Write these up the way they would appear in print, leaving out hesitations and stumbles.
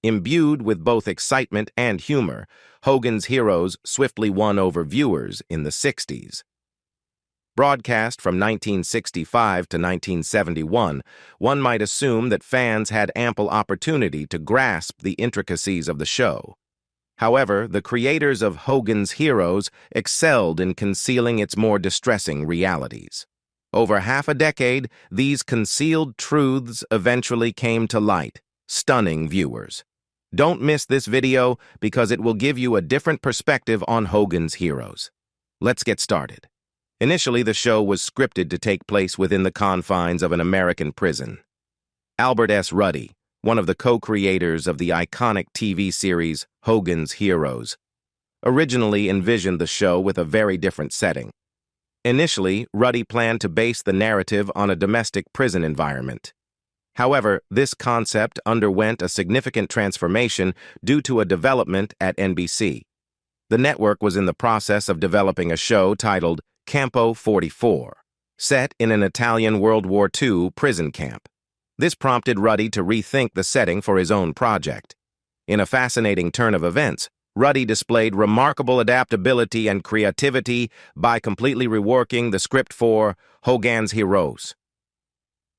Imbued with both excitement and humor, Hogan's Heroes swiftly won over viewers in the 60s. Broadcast from 1965 to 1971, one might assume that fans had ample opportunity to grasp the intricacies of the show. However, the creators of Hogan's Heroes excelled in concealing its more distressing realities. Over half a decade, these concealed truths eventually came to light, stunning viewers. Don't miss this video because it will give you a different perspective on Hogan's Heroes. Let's get started. Initially, the show was scripted to take place within the confines of an American prison. Albert S. Ruddy, one of the co-creators of the iconic TV series Hogan's Heroes, originally envisioned the show with a very different setting. Initially, Ruddy planned to base the narrative on a domestic prison environment. However, this concept underwent a significant transformation due to a development at NBC. The network was in the process of developing a show titled Campo 44, set in an Italian World War II prison camp. This prompted Ruddy to rethink the setting for his own project. In a fascinating turn of events, Ruddy displayed remarkable adaptability and creativity by completely reworking the script for Hogan's Heroes.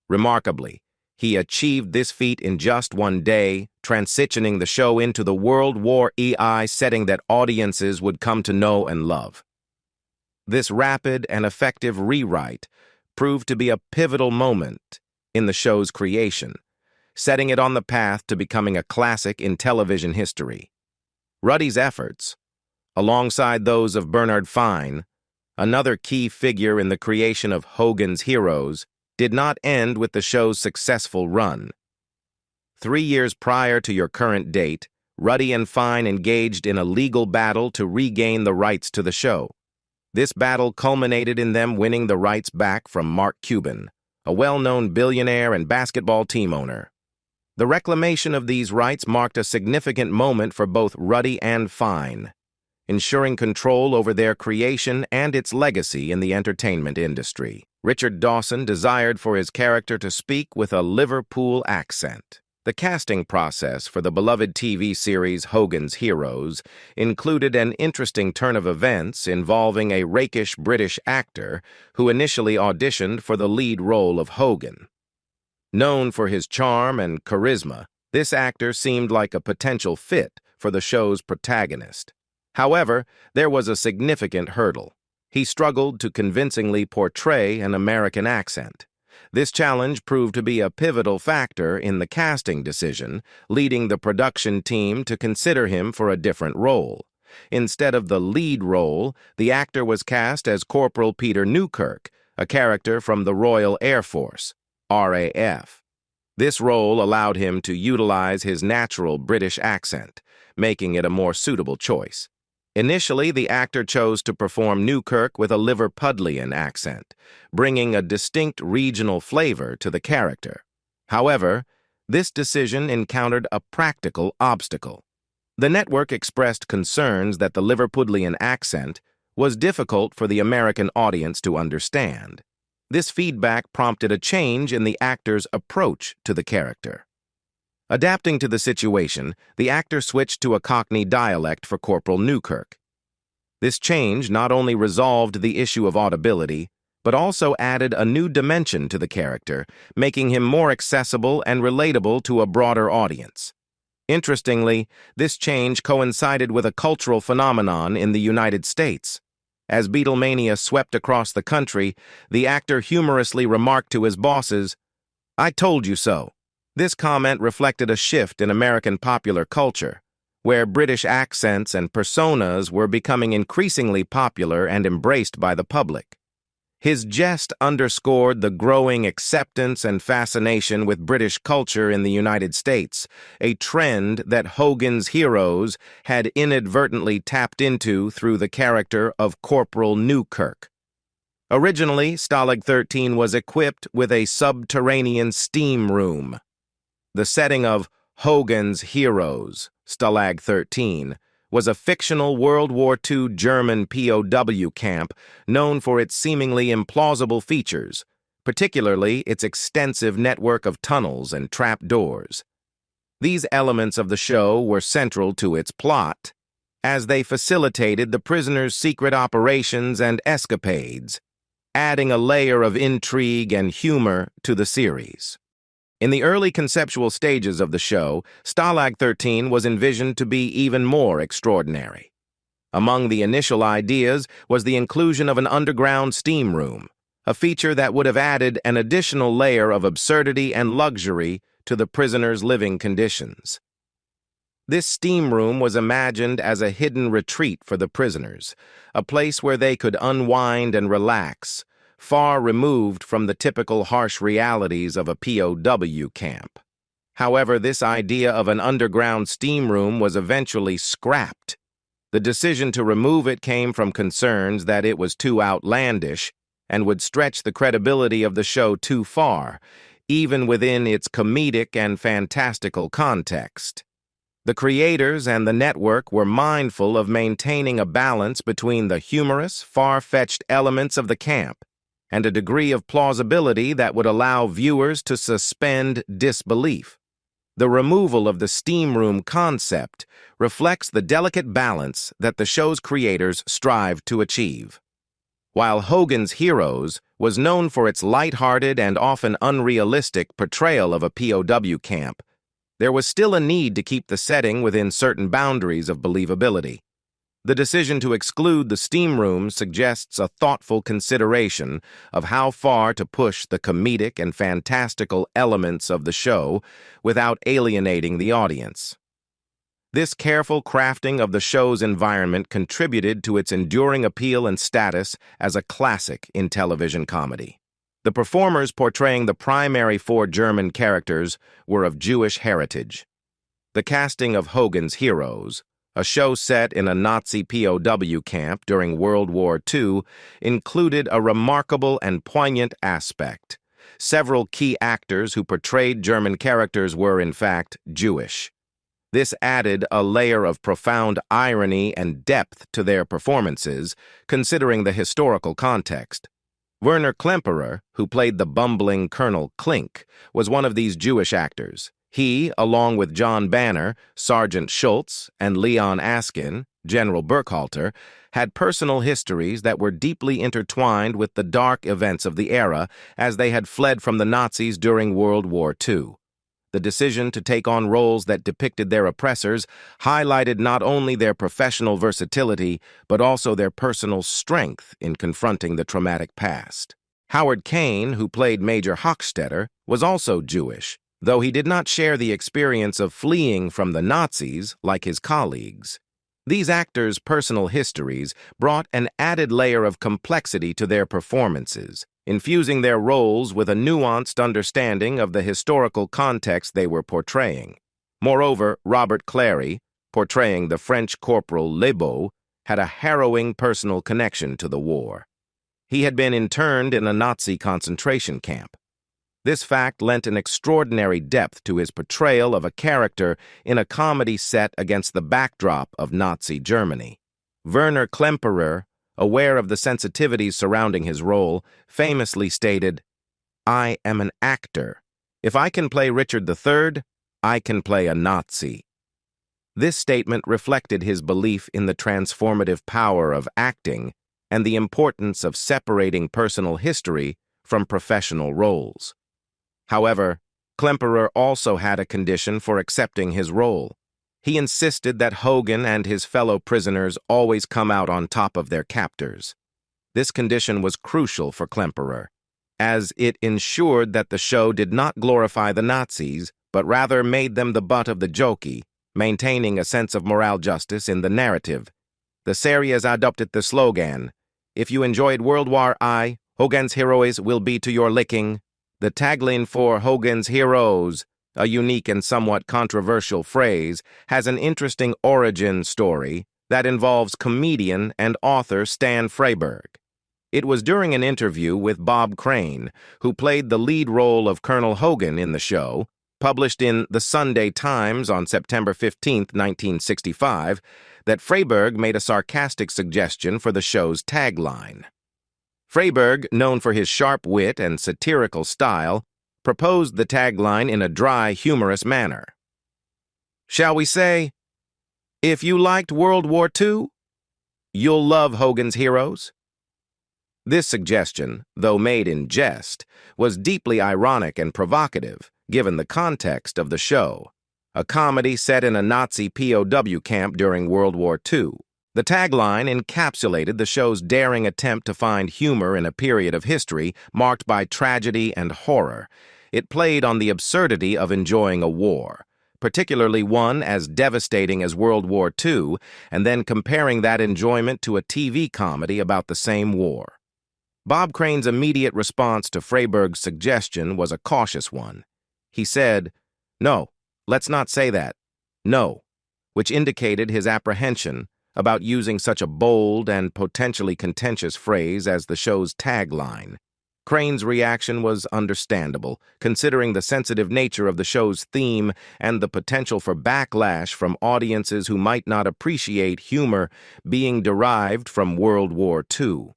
Remarkably, he achieved this feat in just one day, transitioning the show into the World War II setting that audiences would come to know and love. This rapid and effective rewrite proved to be a pivotal moment in the show's creation, setting it on the path to becoming a classic in television history. Ruddy's efforts, alongside those of Bernard Fine, another key figure in the creation of Hogan's Heroes, did not end with the show's successful run. 3 years prior to your current date, Ruddy and Fine engaged in a legal battle to regain the rights to the show. This battle culminated in them winning the rights back from Mark Cuban, a well-known billionaire and basketball team owner. The reclamation of these rights marked a significant moment for both Ruddy and Fine, ensuring control over their creation and its legacy in the entertainment industry. Richard Dawson desired for his character to speak with a Liverpool accent. The casting process for the beloved TV series Hogan's Heroes included an interesting turn of events involving a rakish British actor who initially auditioned for the lead role of Hogan. Known for his charm and charisma, this actor seemed like a potential fit for the show's protagonist. However, there was a significant hurdle. He struggled to convincingly portray an American accent. This challenge proved to be a pivotal factor in the casting decision, leading the production team to consider him for a different role. Instead of the lead role, the actor was cast as Corporal Peter Newkirk, a character from the Royal Air Force, RAF. This role allowed him to utilize his natural British accent, making it a more suitable choice. Initially, the actor chose to perform Newkirk with a Liverpudlian accent, bringing a distinct regional flavor to the character. However, this decision encountered a practical obstacle. The network expressed concerns that the Liverpudlian accent was difficult for the American audience to understand. This feedback prompted a change in the actor's approach to the character. Adapting to the situation, the actor switched to a Cockney dialect for Corporal Newkirk. This change not only resolved the issue of audibility, but also added a new dimension to the character, making him more accessible and relatable to a broader audience. Interestingly, this change coincided with a cultural phenomenon in the United States. As Beatlemania swept across the country, the actor humorously remarked to his bosses, "I told you so." This comment reflected a shift in American popular culture, where British accents and personas were becoming increasingly popular and embraced by the public. His jest underscored the growing acceptance and fascination with British culture in the United States, a trend that Hogan's Heroes had inadvertently tapped into through the character of Corporal Newkirk. Originally, Stalag 13 was equipped with a subterranean steam room. The setting of Hogan's Heroes, Stalag 13, was a fictional World War II German POW camp known for its seemingly implausible features, particularly its extensive network of tunnels and trap doors. These elements of the show were central to its plot, as they facilitated the prisoners' secret operations and escapades, adding a layer of intrigue and humor to the series. In the early conceptual stages of the show, Stalag 13 was envisioned to be even more extraordinary. Among the initial ideas was the inclusion of an underground steam room, a feature that would have added an additional layer of absurdity and luxury to the prisoners' living conditions. This steam room was imagined as a hidden retreat for the prisoners, a place where they could unwind and relax, far removed from the typical harsh realities of a POW camp. However, this idea of an underground steam room was eventually scrapped. The decision to remove it came from concerns that it was too outlandish and would stretch the credibility of the show too far, even within its comedic and fantastical context. The creators and the network were mindful of maintaining a balance between the humorous, far-fetched elements of the camp and a degree of plausibility that would allow viewers to suspend disbelief. The removal of the steam room concept reflects the delicate balance that the show's creators strived to achieve. While Hogan's Heroes was known for its lighthearted and often unrealistic portrayal of a POW camp, there was still a need to keep the setting within certain boundaries of believability. The decision to exclude the steam room suggests a thoughtful consideration of how far to push the comedic and fantastical elements of the show without alienating the audience. This careful crafting of the show's environment contributed to its enduring appeal and status as a classic in television comedy. The performers portraying the primary four German characters were of Jewish heritage. The casting of Hogan's Heroes, a show set in a Nazi POW camp during World War II, included a remarkable and poignant aspect. Several key actors who portrayed German characters were, in fact, Jewish. This added a layer of profound irony and depth to their performances, considering the historical context. Werner Klemperer, who played the bumbling Colonel Clink, was one of these Jewish actors. He, along with John Banner, Sergeant Schultz, and Leon Askin, General Burkhalter, had personal histories that were deeply intertwined with the dark events of the era as they had fled from the Nazis during World War II. The decision to take on roles that depicted their oppressors highlighted not only their professional versatility, but also their personal strength in confronting the traumatic past. Howard Kane, who played Major Hochstetter, was also Jewish, though he did not share the experience of fleeing from the Nazis like his colleagues. These actors' personal histories brought an added layer of complexity to their performances, infusing their roles with a nuanced understanding of the historical context they were portraying. Moreover, Robert Clary, portraying the French Corporal Lebeau, had a harrowing personal connection to the war. He had been interned in a Nazi concentration camp. This fact lent an extraordinary depth to his portrayal of a character in a comedy set against the backdrop of Nazi Germany. Werner Klemperer, aware of the sensitivities surrounding his role, famously stated, "I am an actor. If I can play Richard III, I can play a Nazi." This statement reflected his belief in the transformative power of acting and the importance of separating personal history from professional roles. However, Klemperer also had a condition for accepting his role. He insisted that Hogan and his fellow prisoners always come out on top of their captors. This condition was crucial for Klemperer, as it ensured that the show did not glorify the Nazis, but rather made them the butt of the jokey, maintaining a sense of moral justice in the narrative. The series adopted the slogan, "If you enjoyed World War I, Hogan's Heroes will be to your licking." The tagline for Hogan's Heroes, a unique and somewhat controversial phrase, has an interesting origin story that involves comedian and author Stan Freberg. It was during an interview with Bob Crane, who played the lead role of Colonel Hogan in the show, published in The Sunday Times on September 15, 1965, that Freberg made a sarcastic suggestion for the show's tagline. Freberg, known for his sharp wit and satirical style, proposed the tagline in a dry, humorous manner. Shall we say, if you liked World War II, you'll love Hogan's Heroes? This suggestion, though made in jest, was deeply ironic and provocative, given the context of the show, a comedy set in a Nazi POW camp during World War II. The tagline encapsulated the show's daring attempt to find humor in a period of history marked by tragedy and horror. It played on the absurdity of enjoying a war, particularly one as devastating as World War II, and then comparing that enjoyment to a TV comedy about the same war. Bob Crane's immediate response to Freiberg's suggestion was a cautious one. He said, "No, let's not say that. No," which indicated his apprehension about using such a bold and potentially contentious phrase as the show's tagline. Crane's reaction was understandable, considering the sensitive nature of the show's theme and the potential for backlash from audiences who might not appreciate humor being derived from World War II.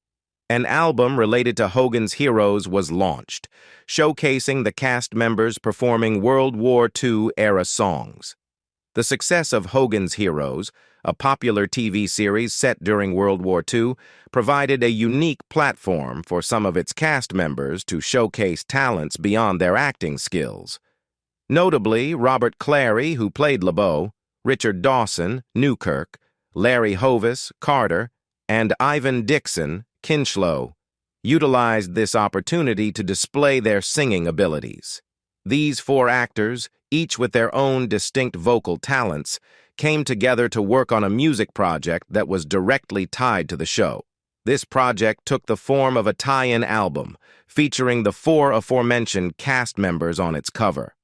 An album related to Hogan's Heroes was launched, showcasing the cast members performing World War II-era songs. The success of Hogan's Heroes, a popular TV series set during World War II, provided a unique platform for some of its cast members to showcase talents beyond their acting skills. Notably, Robert Clary, who played LeBeau, Richard Dawson, Newkirk, Larry Hovis, Carter, and Ivan Dixon, Kinchlow, utilized this opportunity to display their singing abilities. These four actors, each with their own distinct vocal talents, came together to work on a music project that was directly tied to the show. This project took the form of a tie-in album, featuring the four aforementioned cast members on its cover.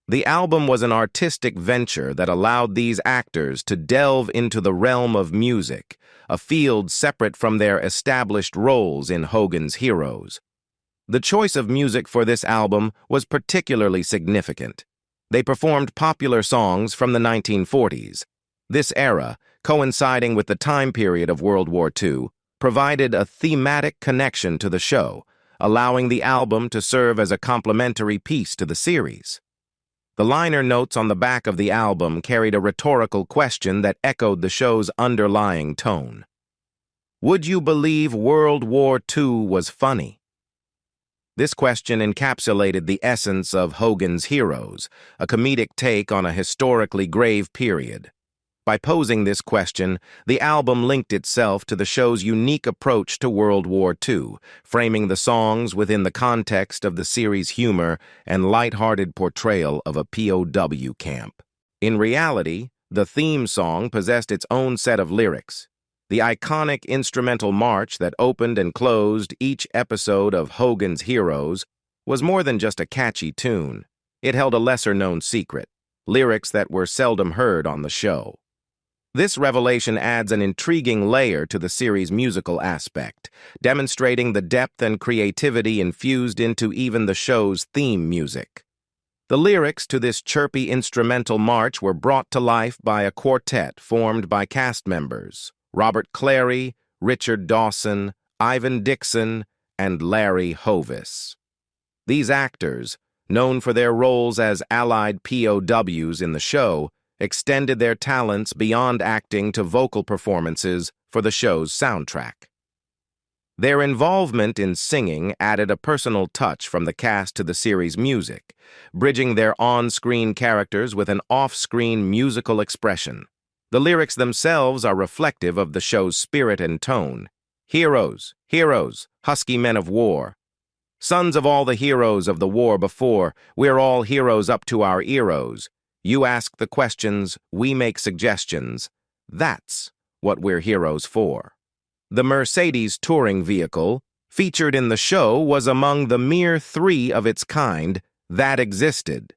The album was an artistic venture that allowed these actors to delve into the realm of music, a field separate from their established roles in Hogan's Heroes. The choice of music for this album was particularly significant. They performed popular songs from the 1940s. This era, coinciding with the time period of World War II, provided a thematic connection to the show, allowing the album to serve as a complementary piece to the series. The liner notes on the back of the album carried a rhetorical question that echoed the show's underlying tone. Would you believe World War II was funny? This question encapsulated the essence of Hogan's Heroes, a comedic take on a historically grave period. By posing this question, the album linked itself to the show's unique approach to World War II, framing the songs within the context of the series' humor and lighthearted portrayal of a POW camp. In reality, the theme song possessed its own set of lyrics. The iconic instrumental march that opened and closed each episode of Hogan's Heroes was more than just a catchy tune. It held a lesser-known secret, lyrics that were seldom heard on the show. This revelation adds an intriguing layer to the series' musical aspect, demonstrating the depth and creativity infused into even the show's theme music. The lyrics to this chirpy instrumental march were brought to life by a quartet formed by cast members Robert Clary, Richard Dawson, Ivan Dixon, and Larry Hovis. These actors, known for their roles as allied POWs in the show, extended their talents beyond acting to vocal performances for the show's soundtrack. Their involvement in singing added a personal touch from the cast to the series' music, bridging their on-screen characters with an off-screen musical expression. The lyrics themselves are reflective of the show's spirit and tone. Heroes, heroes, husky men of war. Sons of all the heroes of the war before, we're all heroes up to our eros. You ask the questions, we make suggestions. That's what we're heroes for. The Mercedes touring vehicle, featured in the show, was among the mere 3 of its kind that existed.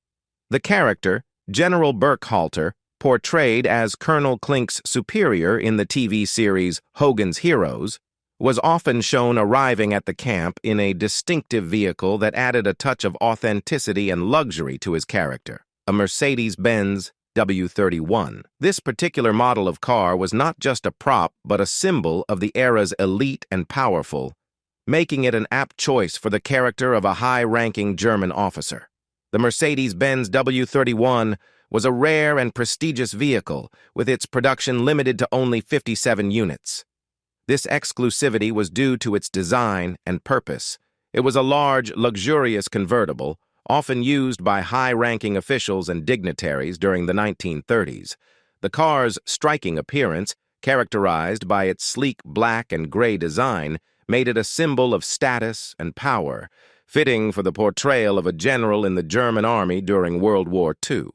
The character, General Burkhalter, portrayed as Colonel Clink's superior in the TV series Hogan's Heroes, was often shown arriving at the camp in a distinctive vehicle that added a touch of authenticity and luxury to his character, a Mercedes-Benz W31. This particular model of car was not just a prop but a symbol of the era's elite and powerful, making it an apt choice for the character of a high-ranking German officer. The Mercedes-Benz W31 was a rare and prestigious vehicle, with its production limited to only 57 units. This exclusivity was due to its design and purpose. It was a large, luxurious convertible, often used by high-ranking officials and dignitaries during the 1930s. The car's striking appearance, characterized by its sleek black and gray design, made it a symbol of status and power, fitting for the portrayal of a general in the German army during World War II.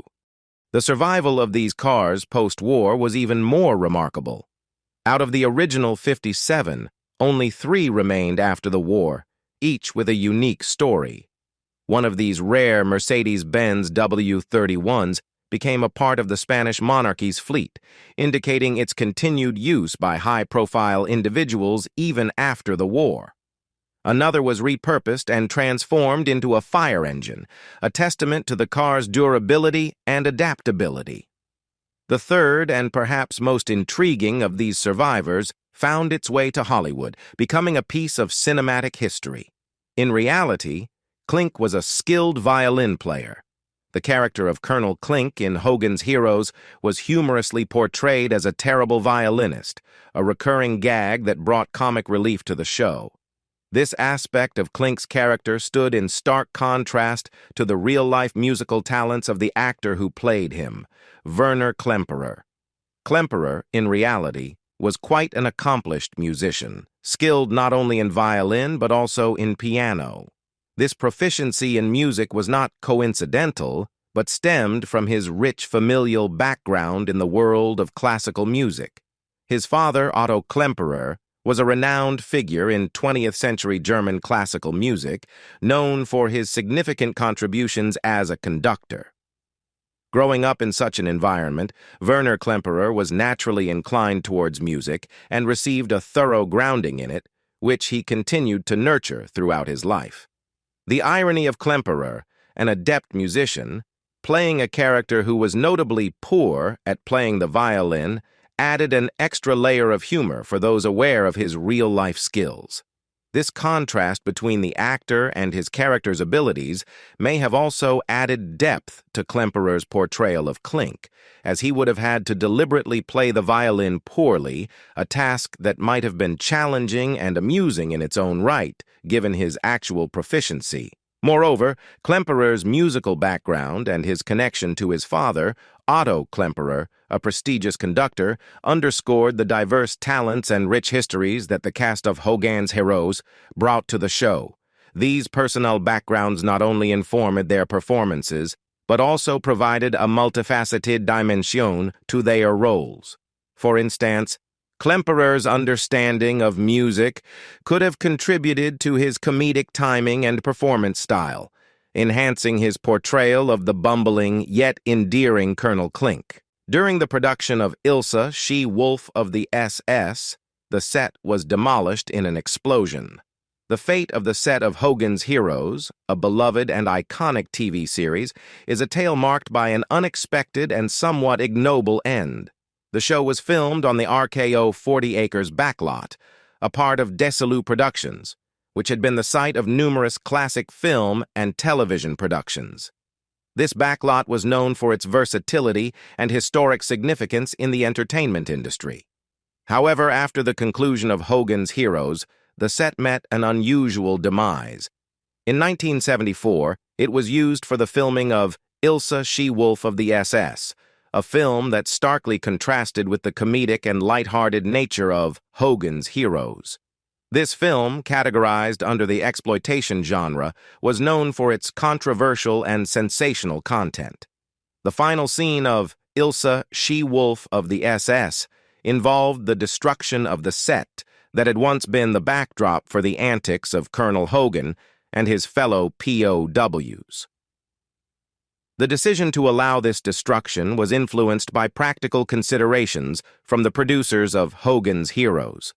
The survival of these cars post-war was even more remarkable. Out of the original 57, only 3 remained after the war, each with a unique story. One of these rare Mercedes-Benz W31s became a part of the Spanish monarchy's fleet, indicating its continued use by high-profile individuals even after the war. Another was repurposed and transformed into a fire engine, a testament to the car's durability and adaptability. The third, and perhaps most intriguing of these survivors, found its way to Hollywood, becoming a piece of cinematic history. In reality, Clink was a skilled violin player. The character of Colonel Clink in Hogan's Heroes was humorously portrayed as a terrible violinist, a recurring gag that brought comic relief to the show. This aspect of Clink's character stood in stark contrast to the real-life musical talents of the actor who played him, Werner Klemperer. Klemperer, in reality, was quite an accomplished musician, skilled not only in violin but also in piano. This proficiency in music was not coincidental, but stemmed from his rich familial background in the world of classical music. His father, Otto Klemperer, was a renowned figure in 20th-century German classical music, known for his significant contributions as a conductor. Growing up in such an environment, Werner Klemperer was naturally inclined towards music and received a thorough grounding in it, which he continued to nurture throughout his life. The irony of Klemperer, an adept musician, playing a character who was notably poor at playing the violin, added an extra layer of humor for those aware of his real-life skills. This contrast between the actor and his character's abilities may have also added depth to Klemperer's portrayal of Clink, as he would have had to deliberately play the violin poorly, a task that might have been challenging and amusing in its own right, given his actual proficiency. Moreover, Klemperer's musical background and his connection to his father, Otto Klemperer, a prestigious conductor, underscored the diverse talents and rich histories that the cast of Hogan's Heroes brought to the show. These personal backgrounds not only informed their performances, but also provided a multifaceted dimension to their roles. For instance, Klemperer's understanding of music could have contributed to his comedic timing and performance style, enhancing his portrayal of the bumbling yet endearing Colonel Clink. During the production of Ilse, She-Wolf of the SS, the set was demolished in an explosion. The fate of the set of Hogan's Heroes, a beloved and iconic TV series, is a tale marked by an unexpected and somewhat ignoble end. The show was filmed on the RKO 40 Acres backlot, a part of Desilu Productions, which had been the site of numerous classic film and television productions. This backlot was known for its versatility and historic significance in the entertainment industry. However, after the conclusion of Hogan's Heroes, the set met an unusual demise. In 1974, it was used for the filming of Ilse, She-Wolf of the SS, a film that starkly contrasted with the comedic and light-hearted nature of Hogan's Heroes. This film, categorized under the exploitation genre, was known for its controversial and sensational content. The final scene of Ilse, She-Wolf of the SS involved the destruction of the set that had once been the backdrop for the antics of Colonel Hogan and his fellow POWs. The decision to allow this destruction was influenced by practical considerations from the producers of Hogan's Heroes.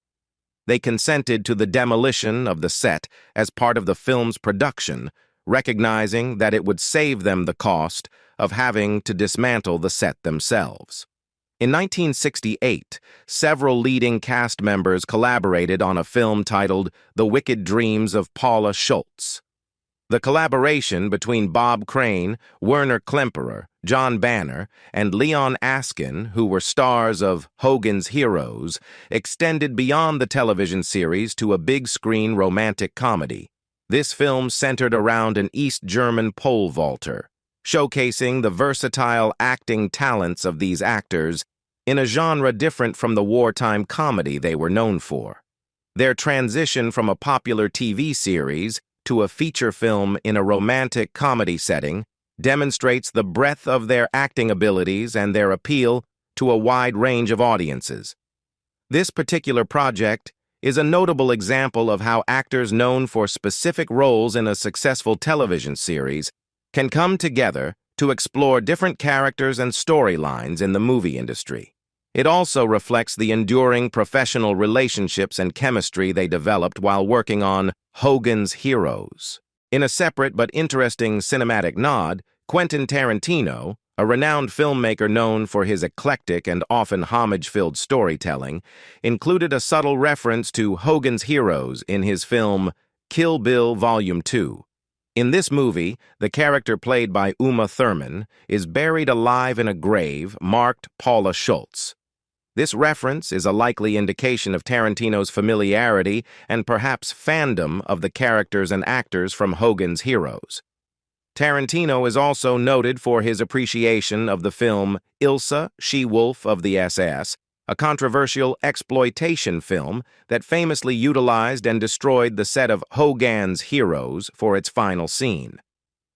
They consented to the demolition of the set as part of the film's production, recognizing that it would save them the cost of having to dismantle the set themselves. In 1968, several leading cast members collaborated on a film titled The Wicked Dreams of Paula Schultz. The collaboration between Bob Crane, Werner Klemperer, John Banner, and Leon Askin, who were stars of Hogan's Heroes, extended beyond the television series to a big-screen romantic comedy. This film centered around an East German pole vaulter, showcasing the versatile acting talents of these actors in a genre different from the wartime comedy they were known for. Their transition from a popular TV series to a feature film in a romantic comedy setting demonstrates the breadth of their acting abilities and their appeal to a wide range of audiences. This particular project is a notable example of how actors known for specific roles in a successful television series can come together to explore different characters and storylines in the movie industry. It also reflects the enduring professional relationships and chemistry they developed while working on Hogan's Heroes. In a separate but interesting cinematic nod, Quentin Tarantino, a renowned filmmaker known for his eclectic and often homage-filled storytelling, included a subtle reference to Hogan's Heroes in his film Kill Bill Volume 2. In this movie, the character played by Uma Thurman is buried alive in a grave marked Paula Schultz. This reference is a likely indication of Tarantino's familiarity and perhaps fandom of the characters and actors from Hogan's Heroes. Tarantino is also noted for his appreciation of the film Ilsa, She-Wolf of the SS, a controversial exploitation film that famously utilized and destroyed the set of Hogan's Heroes for its final scene.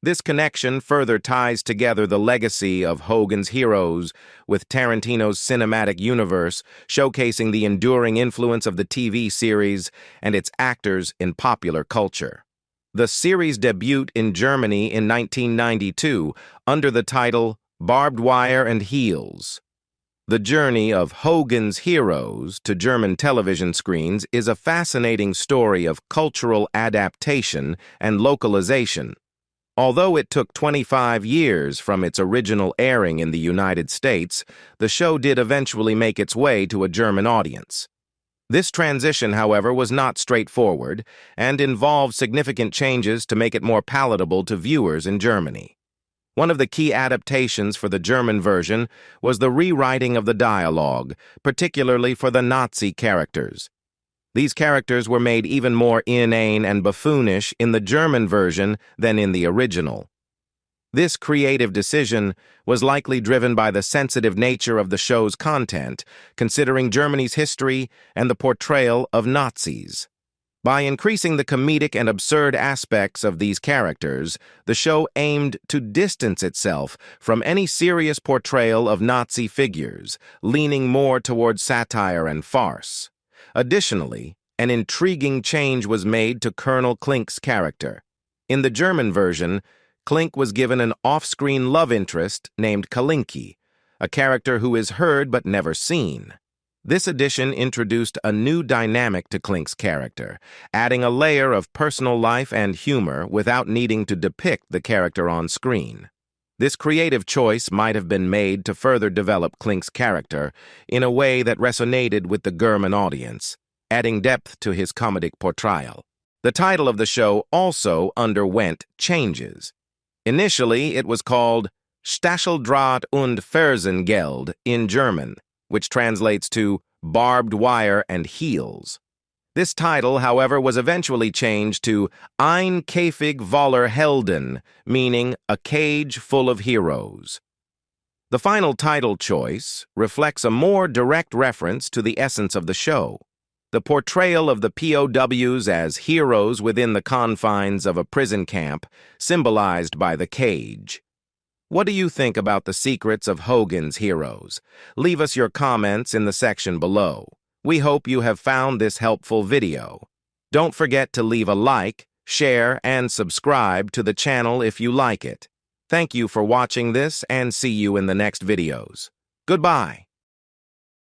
This connection further ties together the legacy of Hogan's Heroes with Tarantino's cinematic universe, showcasing the enduring influence of the TV series and its actors in popular culture. The series debuted in Germany in 1992 under the title Barbed Wire and Heels. The journey of Hogan's Heroes to German television screens is a fascinating story of cultural adaptation and localization. Although it took 25 years from its original airing in the United States, the show did eventually make its way to a German audience. This transition, however, was not straightforward and involved significant changes to make it more palatable to viewers in Germany. One of the key adaptations for the German version was the rewriting of the dialogue, particularly for the Nazi characters. These characters were made even more inane and buffoonish in the German version than in the original. This creative decision was likely driven by the sensitive nature of the show's content, considering Germany's history and the portrayal of Nazis. By increasing the comedic and absurd aspects of these characters, the show aimed to distance itself from any serious portrayal of Nazi figures, leaning more towards satire and farce. Additionally, an intriguing change was made to Colonel Clink's character. In the German version, Clink was given an off-screen love interest named Kalinki, a character who is heard but never seen. This addition introduced a new dynamic to Clink's character, adding a layer of personal life and humor without needing to depict the character on screen. This creative choice might have been made to further develop Clink's character in a way that resonated with the German audience, adding depth to his comedic portrayal. The title of the show also underwent changes. Initially, it was called Stacheldraht und Fersengeld in German, which translates to Barbed Wire and Heels. This title, however, was eventually changed to Ein Käfig voller Helden, meaning a cage full of heroes. The final title choice reflects a more direct reference to the essence of the show, the portrayal of the POWs as heroes within the confines of a prison camp, symbolized by the cage. What do you think about the secrets of Hogan's Heroes? Leave us your comments in the section below. We hope you have found this helpful video. Don't forget to leave a like, share, and subscribe to the channel if you like it. Thank you for watching this and see you in the next videos. Goodbye.